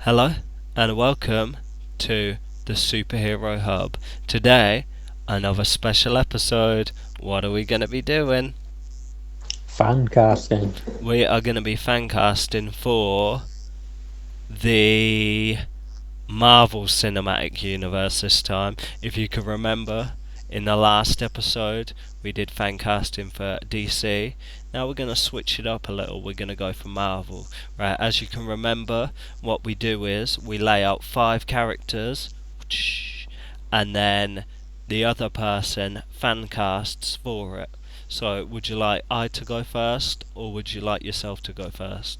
Hello and welcome to the Superhero Hub. Today, another special episode. What are we going to be doing? Fan casting. We are going to be fan casting for the Marvel Cinematic Universe this time. If you can remember, in the last episode, we did fan casting for DC. Now we're going to switch it up a little. We're going to go for Marvel. Right, as you can remember, what we do is we lay out 5 characters, and then the other person fan casts for it. So, would you like I to go first, or would you like yourself to go first?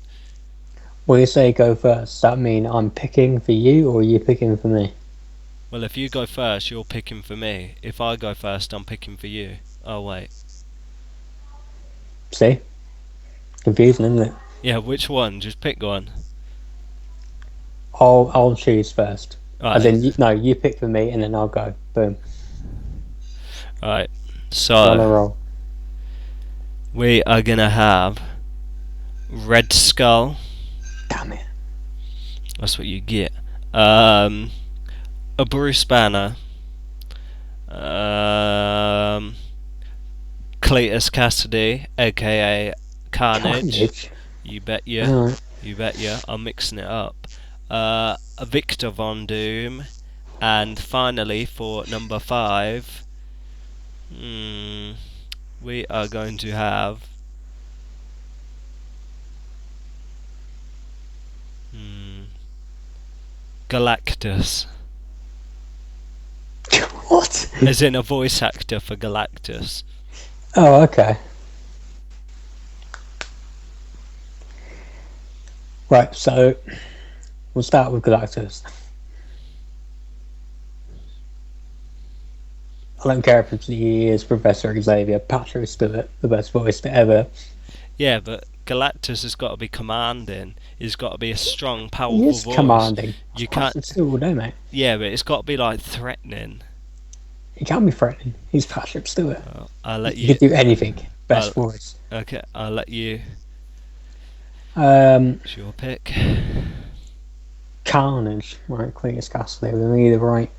When you say go first, does that mean I'm picking for you or you picking for me? Well, if you go first, you're picking for me. If I go first, I'm picking for you. Oh, wait. See? Confusing, isn't it? Yeah, which one? Just pick one. I'll choose first. Right. As in, you pick for me and then I'll go. Boom. Right. On a So, roll. we are going to have Red Skull. Damn it. That's what you get. A Bruce Banner. Cletus Cassidy, aka Carnage. You bet ya. Alright. You bet ya. I'm mixing it up. A Victor Von Doom. And finally, for number 5, we are going to have Galactus. What? As in a voice actor for Galactus. Oh, okay. Right, so we'll start with Galactus. I don't care if he is Professor Xavier. Patrick Stewart, the best voice to ever. Yeah, but Galactus has got to be commanding. He's got to be a strong, powerful He is voice. commanding. You can't. Patrick Stewart, don't mate. Yeah, but it's got to be like threatening. He can't be threatening. He's Patrick Stewart. I'll let He you. can do anything. Best voice. Okay, I'll let you. Um, It's your pick. Carnage. Right, Cletus Cassidy with me the right.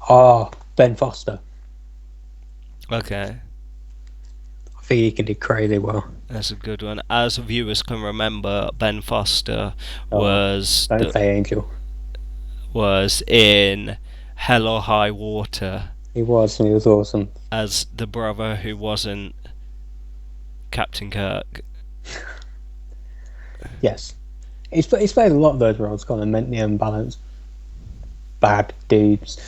Oh, Ben Foster. Okay, I think he can do crazy well. that's a good one. As viewers can remember, Ben Foster was Don't say Angel. was in Hell or High Water He was, and he was awesome. as the brother who wasn't Captain Kirk. Yes. He's played a lot of those roles, kind of mentally unbalanced bad dudes.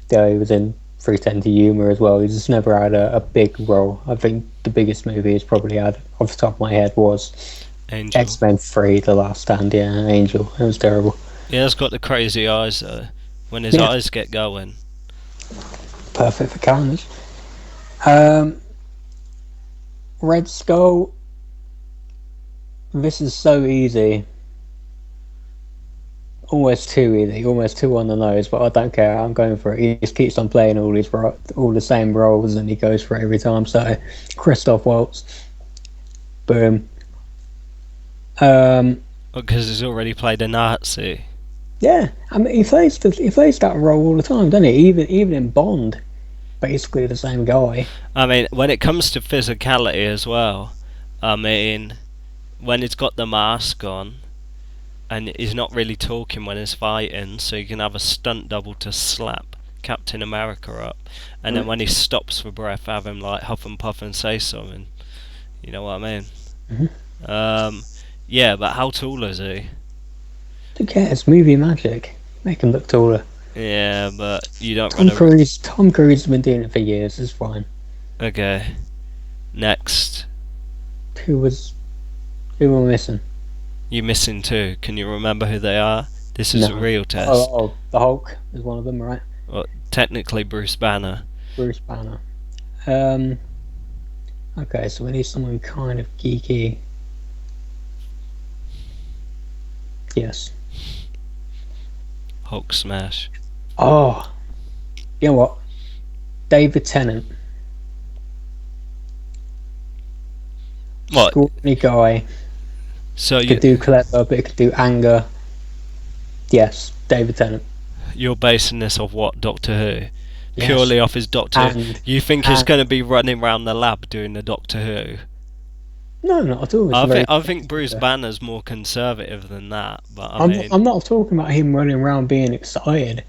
Though he was in 310 to Humour as well. He's just never had a big role. I think the biggest movie he's probably had, off the top of my head, was Angel. X-Men 3, The Last Stand. Yeah, Angel. It was terrible. He has got the crazy eyes though. When his eyes get going. Perfect for Carnage. Red Skull. This is so easy. Almost too easy, almost too on the nose, but I don't care. I'm going for it. He just keeps on playing all the same roles, and he goes for it every time. So, Christoph Waltz, boom. Because he's already played a Nazi. Yeah, I mean he plays that role all the time, doesn't he? Even in Bond, basically the same guy. I mean, when it comes to physicality as well, I mean, when he's got the mask on, and he's not really talking when he's fighting, so you can have a stunt double to slap Captain America up, and then when he stops for breath, have him like huff and puff and say something. You know what I mean? Mm-hmm. Yeah, but how tall is he? Who cares? Movie magic. Make him look taller. Yeah, but you don't. Tom Cruise has been doing it for years. It's fine. Okay. Next. Who am I missing? You're missing 2. Can you remember who they are? This is a real test. Oh, the Hulk is one of them, right? Well, technically Bruce Banner. Bruce Banner. Okay, so we need someone kind of geeky. Yes. Hulk smash. Oh, you know what? David Tennant. What? Scrawny guy. So It could do clever, but it could do anger. Yes, David Tennant. you're basing this off what, Doctor Who? Yes, Purely off his Doctor Who. and You think he's and going to be running around the lab doing the Doctor Who? no, not at all. It's I a very think I think Bruce Banner's more conservative than that, but I mean, I'm not talking about him running around being excited.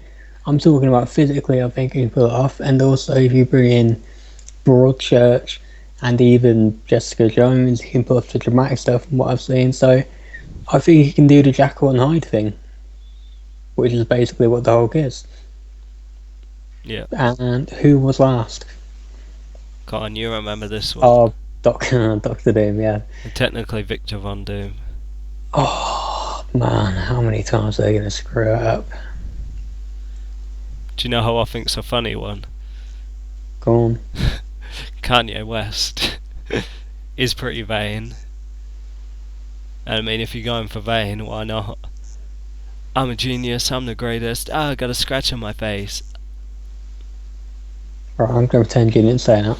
I'm talking about physically. I think he can pull it off, and also if you bring in Broadchurch and even Jessica Jones, he can pull off the dramatic stuff from what I've seen. So I think he can do the Jackal and Hyde thing, which is basically what the Hulk is. yeah. And who was last? Can't you remember this one? Oh, Doctor Doom. Yeah. And technically, Victor Von Doom. Oh man, how many times are they going to screw it up? Do you know who I think's a funny one? Go on. Kanye West is pretty vain. And I mean, if you're going for vain, why not? I'm a genius, I'm the greatest. Ah, I got a scratch on my face. Right, I'm going to pretend you didn't say that.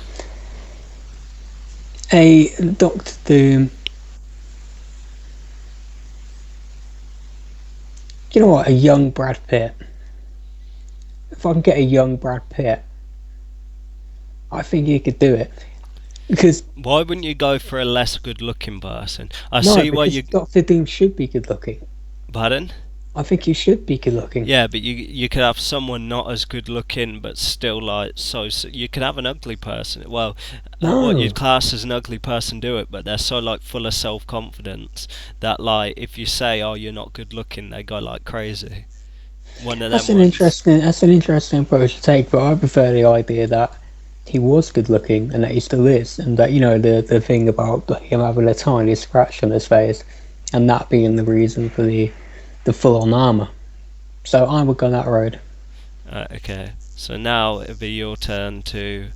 A Doctor Doom. You know what? A young Brad Pitt. If I can get a young Brad Pitt, I think he could do it. Because Why wouldn't you go for a less good-looking person? I no, see why because you. Doctor Doom should be good looking. Pardon? I think he should be good looking. Yeah, but you could have someone not as good-looking, but still like so. You could have an ugly person. Well, No. what you'd class as an ugly person do it, but they're so like full of self-confidence that like if you say, "Oh, you're not good-looking," they go like crazy. One of That's them an ones. interesting approach to take, but I prefer the idea that he was good looking and that he still is, and that the thing about him having a tiny scratch on his face, and that being the reason for the full on armor. So I would go that road. Okay, so now it'll be your turn to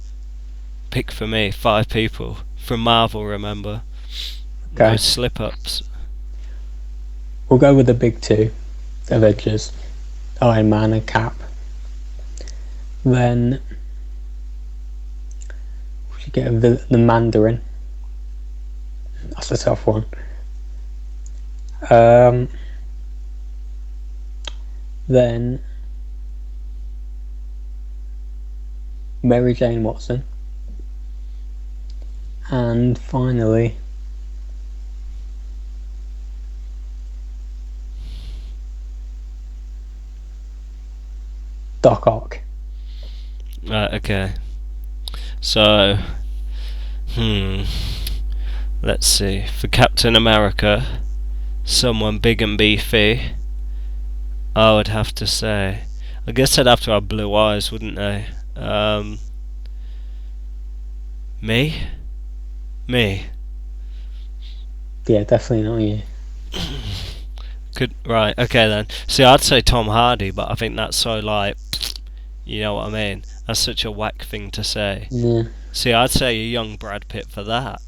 pick for me 5 people from Marvel. Remember, no Okay, slip-ups. we'll go with the big two, Avengers, Iron Man and Cap. Then we should get the Mandarin. That's a tough one. Then Mary Jane Watson, and finally Doc Ock. Okay. So, let's see. For Captain America, someone big and beefy, I would have to say. I guess they'd have to have blue eyes, wouldn't they? Me? Me. Yeah, definitely not you. Right, okay then. See, I'd say Tom Hardy, but I think that's so like, you know what I mean? That's such a whack thing to say. Yeah. See, I'd say a young Brad Pitt for that.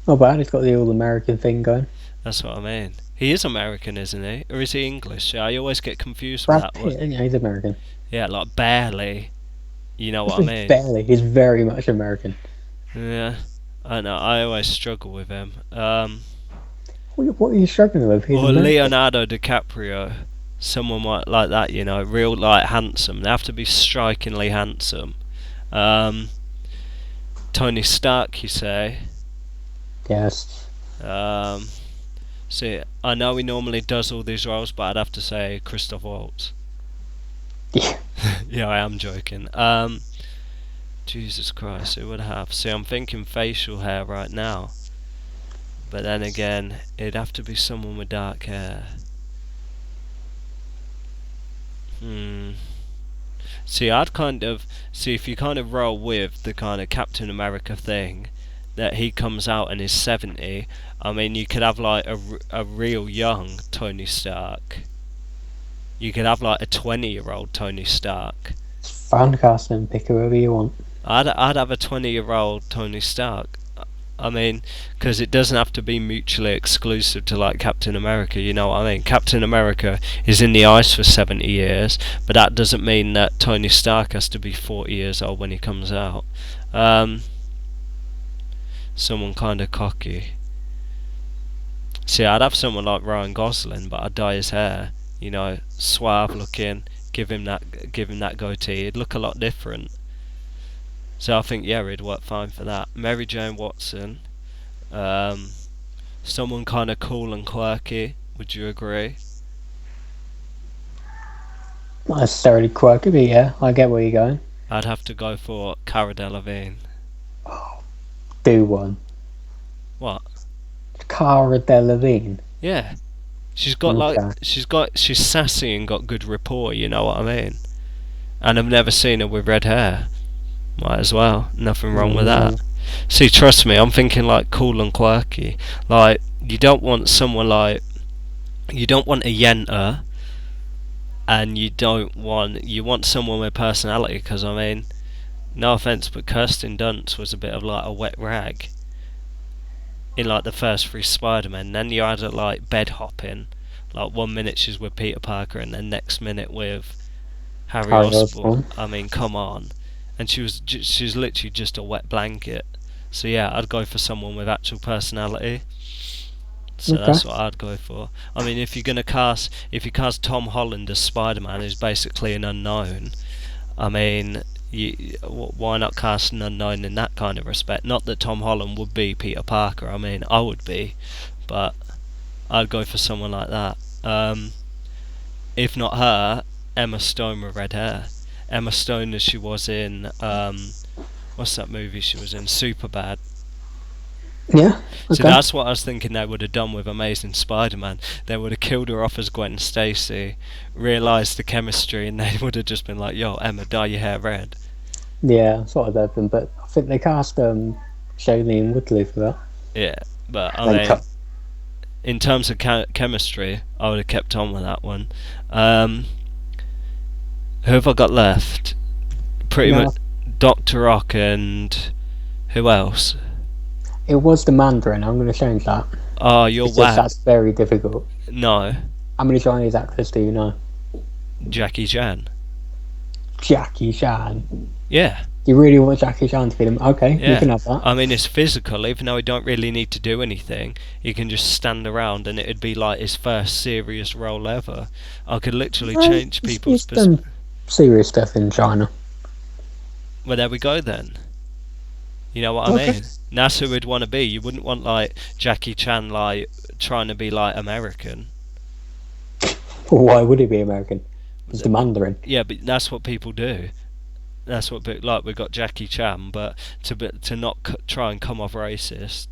Not bad, he's got the all American thing going. That's what I mean. He is American, isn't he? Or is he English? I always get confused Brad with that Pitt, one. yeah, he's American. Yeah, like barely. You know what I mean? Barely, he's very much American. Yeah, I know. I always struggle with him. What are you struggling with? He's Or American. Leonardo DiCaprio. Someone like that, you know, real like handsome. They have to be strikingly handsome. Tony Stark, you say? Yes. See, I know he normally does all these roles, but I'd have to say Christoph Waltz. Yeah. Yeah, I am joking. Jesus Christ, who would I have? See, I'm thinking facial hair right now. But then again, it'd have to be someone with dark hair. See, I'd kind of... See, if you kind of roll with the kind of Captain America thing, that he comes out and is 70, I mean, you could have like a real young Tony Stark. You could have like a 20-year-old Tony Stark. Fan casting, pick whoever you want. I'd have a 20-year-old Tony Stark. I mean, because it doesn't have to be mutually exclusive to like Captain America, you know what I mean? Captain America is in the ice for 70 years, but that doesn't mean that Tony Stark has to be 40 years old when he comes out. Someone kind of cocky. See, I'd have someone like Ryan Gosling, but I'd dye his hair. Suave looking. Give him that goatee. It'd look a lot different. So I think yeah, he'd work fine for that. Mary Jane Watson. Um, Someone kind of cool and quirky. Would you agree? Not necessarily quirky, but yeah, I get where you're going. I'd have to go for Cara Delevingne. Do one. What? Cara Delevingne. Yeah. She's sassy and got good rapport, you know what I mean? And I've never seen her with red hair. Might as well. Nothing wrong with that. See, trust me, I'm thinking like cool and quirky. Like, you don't want someone like... You don't want a yenta, and you want someone with personality, because I mean, no offence, but Kirsten Dunst was a bit of like a wet rag in like the first three Spider-Man. Then you had her like bed hopping, like 1 minute she's with Peter Parker and then next minute with Harry Osborn. I mean, come on. And she was literally just a wet blanket. So yeah, I'd go for someone with actual personality. So that's what I'd go for. I mean, if you cast Tom Holland as Spider-Man, who's basically an unknown, I mean, why not cast an unknown in that kind of respect? Not that Tom Holland would be Peter Parker. I mean, I would be, but I'd go for someone like that. If not her, Emma Stone with red hair. Emma Stone, as she was in what's that movie she was in? Superbad. Yeah. Okay. So that's what I was thinking they would have done with Amazing Spider-Man. They would have killed her off as Gwen Stacy, realised the chemistry, and they would have just been like, "Yo, Emma, dye your hair red." Yeah, sort of open, but I think they cast Shailene Woodley for that. Yeah, but I mean, in terms of chemistry, I would have kept on with that one. Who have I got left? Pretty much Dr. Rock and who else? It was the Mandarin. I'm going to change that. Oh, you're whack. That's very difficult. No. How many Chinese actors do you know? Jackie Chan. Jackie Chan. Yeah. You really want Jackie Chan to be them? Okay, Yeah. you can have that. I mean, it's physical, even though he don't really need to do anything. He can just stand around, and it'd be like his first serious role ever. I could literally change people's perspective. Serious stuff in China. Well, there we go then. You know what I mean? That's who we'd want to be. You wouldn't want like Jackie Chan like trying to be like American. Why would he be American? It's the Mandarin. Yeah, but that's what people do. That's what like we got Jackie Chan, but to not try and come off racist,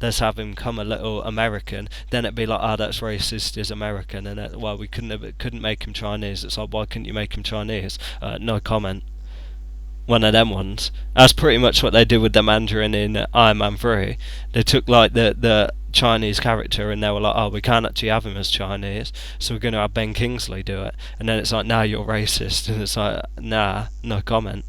let's have him come a little American. Then it'd be like, that's racist. Is American, and well, we couldn't make him Chinese. It's like, why couldn't you make him Chinese? No comment. One of them ones. That's pretty much what they did with the Mandarin in Iron Man 3. They took like the Chinese character and they were like, oh, we can't actually have him as Chinese, so we're going to have Ben Kingsley do it. And then it's like, nah, you're racist. And it's like, nah, no comment.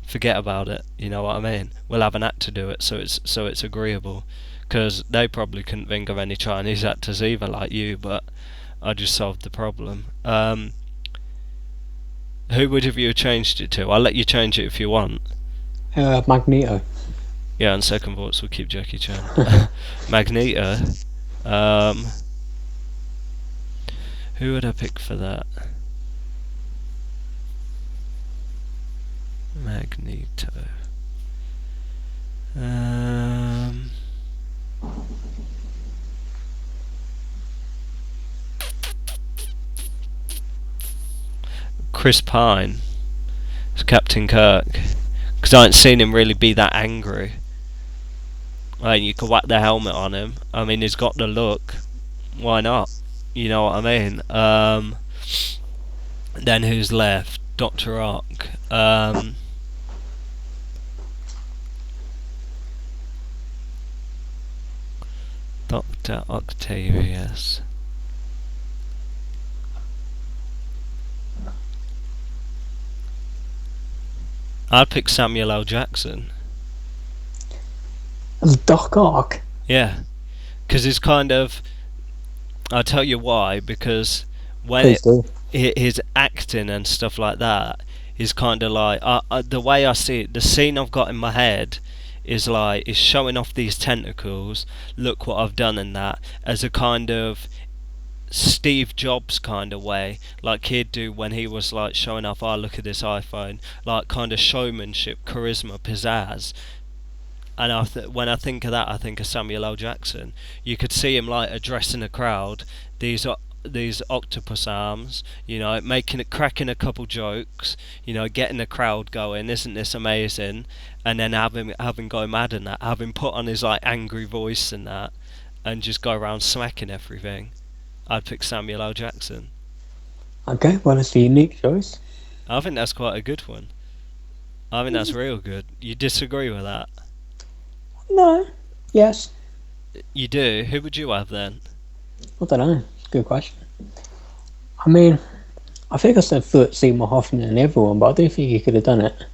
Forget about it. You know what I mean? We'll have an actor do it, so it's agreeable. Because they probably couldn't think of any Chinese actors either like you, but I just solved the problem. Who would have you changed it to? I'll let you change it if you want. Magneto. Yeah, on second thoughts we'll keep Jackie Chan. Magneto. Who would I pick for that? Magneto. Chris Pine as Captain Kirk, because I ain't seen him really be that angry. Like, you could whack the helmet on him. I mean, he's got the look. Why not? You know what I mean? Then who's left? Dr. Rock. Dr. Octavius. I'd pick Samuel L. Jackson. As Doc Ock? Yeah. Because it's kind of... I'll tell you why, because when his acting and stuff like that is kind of like... the way I see it, the scene I've got in my head is showing off these tentacles. Look what I've done in that, as a kind of Steve Jobs kind of way, like he'd do when he was like showing off. Oh, look at this iPhone, like kind of showmanship, charisma, pizzazz. And when I think of that, I think of Samuel L. Jackson. You could see him like addressing a crowd. These octopus arms, making it, cracking a couple jokes, getting the crowd going. Isn't this amazing? And then having go mad in that, having put on his like angry voice and that, and just go around smacking everything. I'd pick Samuel L. Jackson. Okay, well, it's a unique choice. I think that's quite a good one. I think that's real good. You disagree with that? No. Yes. You do? Who would you have then? I don't know. It's a good question. I mean, I think I said Philip Seymour Hoffman and everyone, but I do think he could have done it.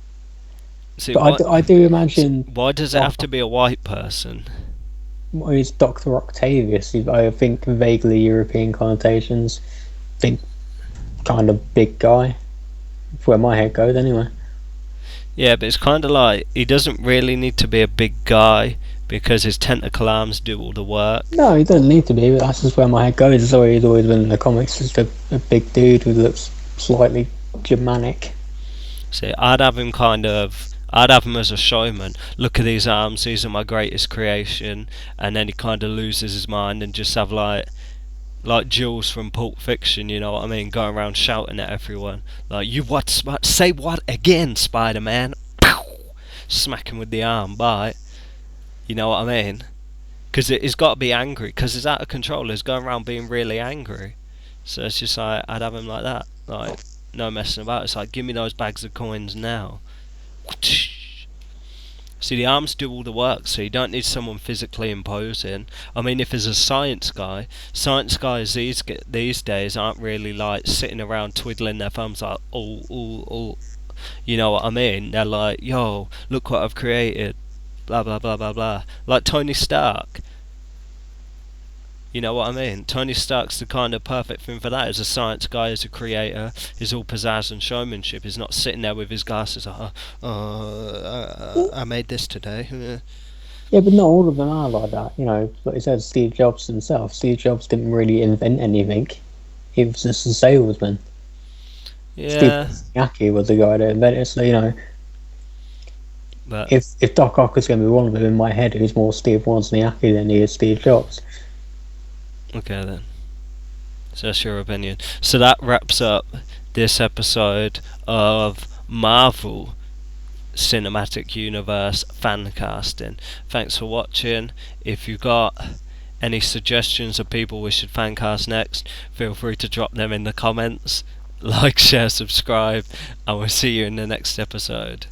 See, But I do imagine. Why does it have to be a white person? He's Dr. Octavius. I think vaguely European connotations. Think kind of big guy. That's where my head goes, anyway. Yeah, but it's kind of like he doesn't really need to be a big guy because his tentacle arms do all the work. No, he doesn't need to be, but that's just where my head goes. It's always been in the comics, just a big dude who looks slightly Germanic. See, I'd have him as a showman. Look at these arms, these are my greatest creation. And then he kind of loses his mind and just have like Jules from Pulp Fiction, you know what I mean, going around shouting at everyone. Like, say what again, Spider-Man? Pow! Smack him with the arm, bye. You know what I mean? Because he's got to be angry, because he's out of control. He's going around being really angry. So it's just like, I'd have him like that. Like, no messing about. It's like, give me those bags of coins now. See, the arms do all the work, so you don't need someone physically imposing. I mean, if there's a science guys these days aren't really like sitting around twiddling their thumbs like, oh. You know what I mean? They're like, yo, look what I've created. Blah, blah, blah, blah, blah. Like Tony Stark. You know what I mean? Tony Stark's the kind of perfect thing for that. As a science guy, as a creator, he's all pizzazz and showmanship. He's not sitting there with his glasses like, I made this today. Yeah, but not all of them are like that. Like you said, Steve Jobs himself. Steve Jobs didn't really invent anything. He was just a salesman. Yeah. Steve Wozniacki was the guy that invented it, so, But if Doc Ock is going to be one of them, in my head, who's more Steve Wozniacki than he is Steve Jobs. Okay then. So that's your opinion. So that wraps up this episode of Marvel Cinematic Universe fan casting. Thanks for watching. If you got any suggestions of people we should fan cast next, feel free to drop them in the comments. Like, share, subscribe, and we'll see you in the next episode.